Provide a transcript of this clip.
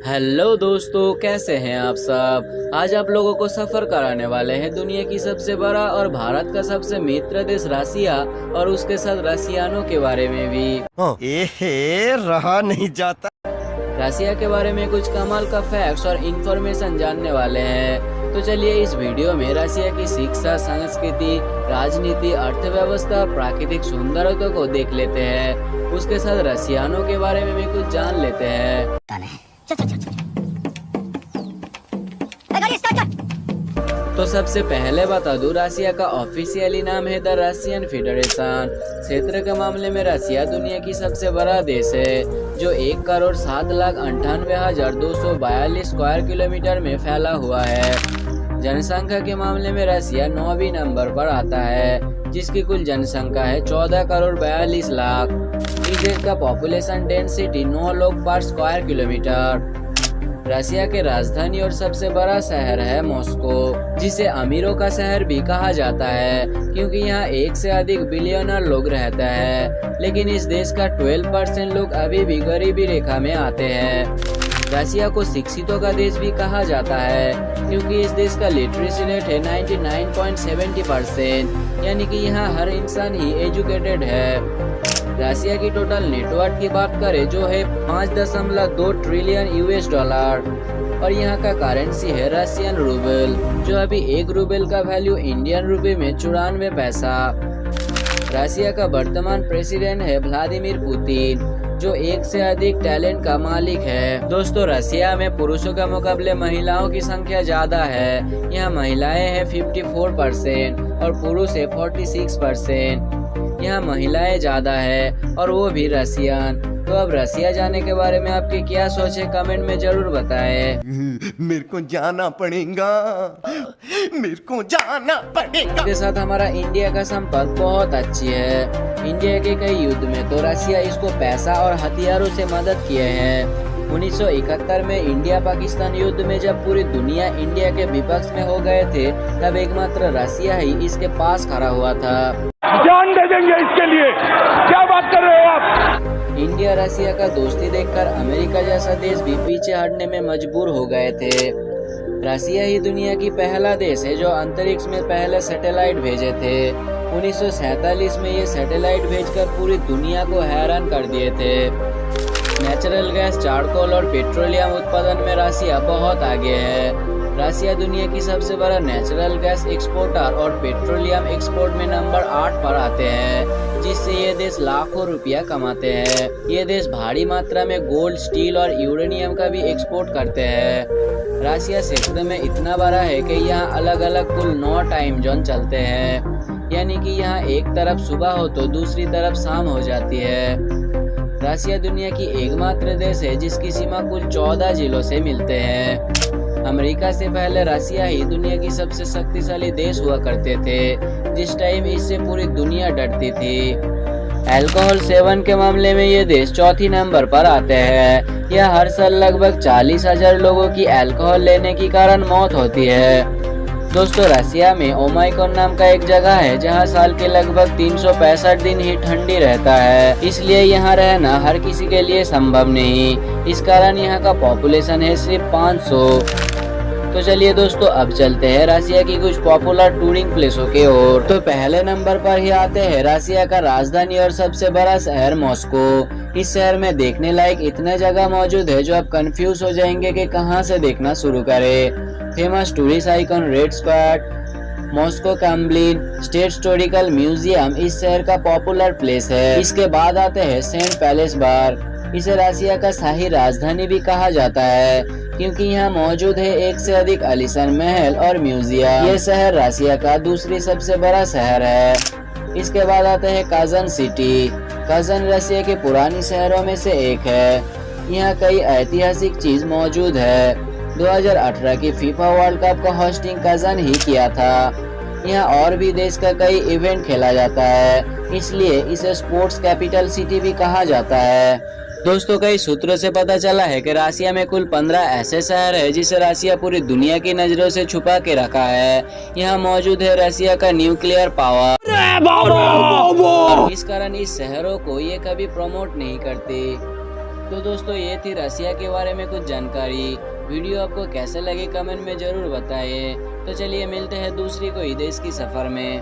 Hello दोस्तों, कैसे हैं आप सब। आज आप लोगों को सफर कराने वाले हैं दुनिया की सबसे बड़ा और भारत का सबसे मित्र देश रसिया और उसके साथ रसियानों के बारे में भी। रहा नहीं जाता। रसिया के बारे में कुछ कमाल का फैक्ट्स और इन्फॉर्मेशन जानने वाले हैं। तो चलिए इस वीडियो में रसिया की शिक्षा, संस्कृति, राजनीति, अर्थव्यवस्था और प्राकृतिक सुंदरता को देख लेते हैं। उसके साथ रसियानों के बारे में भी कुछ जान लेते हैं। तो सबसे पहले बता दूं, रसिया का ऑफिशियली नाम है द रशियन फेडरेशन। क्षेत्र के मामले में रसिया दुनिया की सबसे बड़ा देश है, जो 1,07,98,242 स्क्वायर किलोमीटर में फैला हुआ है। जनसंख्या के मामले में रसिया 9वीं नंबर पर आता है, जिसकी कुल जनसंख्या है 14,42,00,000। इस देश का पॉपुलेशन डेंसिटी 9 लोग पर स्क्वायर किलोमीटर। रसिया के राजधानी और सबसे बड़ा शहर है मॉस्को, जिसे अमीरों का शहर भी कहा जाता है, क्योंकि यहाँ 1 से अधिक बिलियनर लोग रहते हैं। लेकिन इस देश का 12% लोग अभी भी गरीबी रेखा में आते हैं। रसिया को शिक्षितों का देश भी कहा जाता है, क्योंकि इस देश का लिटरेसी रेट है 99.70%, यानी कि यहाँ हर इंसान ही एजुकेटेड है। रसिया की टोटल नेटवर्थ की बात करें जो है 5.2 ट्रिलियन US$, और यहाँ का करेंसी है रशियन रूबल, जो अभी 1 रूबल का वैल्यू इंडियन रुपए में 94 पैसा। रसिया का वर्तमान प्रेसिडेंट है व्लादिमीर पुतिन, जो 1 से अधिक टैलेंट का मालिक है। दोस्तों, रसिया में पुरुषों के मुकाबले महिलाओं की संख्या ज्यादा है। यहाँ महिलाएं हैं 54% और पुरुष है 46%। यहाँ महिलाएं ज्यादा है और वो भी रसियन। तो अब रसिया जाने के बारे में आपके क्या सोच है, कमेंट में जरूर बताएं। मेरे को जाना पड़ेगा, मेरे को जाना पड़ेगा। इसके साथ हमारा इंडिया का संपर्क बहुत अच्छी है। इंडिया के कई युद्ध में तो रसिया इसको पैसा और हथियारों से मदद किए हैं। 1971 में इंडिया पाकिस्तान युद्ध में जब पूरी दुनिया इंडिया के विपक्ष में हो गए थे, तब एकमात्र रसिया ही इसके पास खड़ा हुआ था। जान दे देंगे इसके लिए, क्या बात कर रहे हो आप। इंडिया रसिया का दोस्ती देखकर अमेरिका जैसा देश भी पीछे हटने में मजबूर हो गए थे। रसिया ही दुनिया की पहला देश है जो अंतरिक्ष में पहले सैटेलाइट भेजे थे। 1947 में ये सैटेलाइट भेजकर पूरी दुनिया को हैरान कर दिए थे। नेचुरल गैस, चारकोल और पेट्रोलियम उत्पादन में रसिया बहुत आगे है। रसिया दुनिया की सबसे बड़ा नेचुरल गैस एक्सपोर्टर और पेट्रोलियम एक्सपोर्ट में नंबर 8 पर आते हैं, जिससे ये देश लाखों रुपया कमाते हैं। ये देश भारी मात्रा में गोल्ड, स्टील और यूरेनियम का भी एक्सपोर्ट करते हैं। रसिया क्षेत्र में इतना बड़ा है कि यहाँ अलग अलग कुल 9 टाइम जोन चलते हैं, यानी कि यहाँ एक तरफ सुबह हो तो दूसरी तरफ शाम हो जाती है। रसिया दुनिया की एकमात्र देश है जिसकी सीमा कुल 14 जिलों से मिलते हैं। अमेरिका से पहले रसिया ही दुनिया की सबसे शक्तिशाली देश हुआ करते थे, जिस टाइम इससे पूरी दुनिया डरती थी। अल्कोहल सेवन के मामले में ये देश 4थी नंबर पर आते हैं। यह हर साल लगभग 40,000 लोगों की अल्कोहल लेने के कारण मौत होती है। दोस्तों, रसिया में ओमाइकॉन नाम का एक जगह है जहां साल के लगभग 365 दिन ही ठंडी रहता है, इसलिए यहां रहना हर किसी के लिए संभव नहीं। इस कारण यहां का पॉपुलेशन है सिर्फ 500। तो चलिए दोस्तों, अब चलते हैं रसिया की कुछ पॉपुलर टूरिंग प्लेसों के ओर। तो पहले नंबर पर ही आते हैं रसिया का राजधानी और सबसे बड़ा शहर मॉस्को। इस शहर में देखने लायक इतने जगह मौजूद है जो आप कंफ्यूज हो जाएंगे कि कहां से देखना शुरू करें। Famous tourist icon red square, Moscow Kremlin state historical museum इस शहर का पॉपुलर प्लेस है। इसके बाद आते हैं सेंट पीटर्सबर्ग। इसे रसिया का शाही राजधानी भी कहा जाता है, क्योंकि यहाँ मौजूद है 1 से अधिक आलीशान महल और म्यूजियम। ये शहर रसिया का दूसरी सबसे बड़ा शहर है। इसके बाद आते हैं काजन सिटी। काजन रसिया के पुरानी शहरों में से एक है। यहाँ कई ऐतिहासिक चीज मौजूद है। 2018 की फीफा वर्ल्ड कप का होस्टिंग काजन ही किया था। यहाँ और भी देश का कई इवेंट खेला जाता है, इसलिए इसे स्पोर्ट्स कैपिटल सिटी भी कहा जाता है। दोस्तों, कई सूत्रों से पता चला है कि रसिया में कुल 15 ऐसे शहर है जिसे रसिया पूरी दुनिया की नजरों से छुपा के रखा है। यहाँ मौजूद है रसिया का न्यूक्लियर पावर। इस कारण इस शहरों को ये कभी प्रमोट नहीं करते। तो दोस्तों ये थी रसिया के बारे में कुछ जानकारी। वीडियो आपको कैसे लगे कमेंट में जरूर बताइए। तो चलिए मिलते हैं दूसरी कोई देश की सफर में।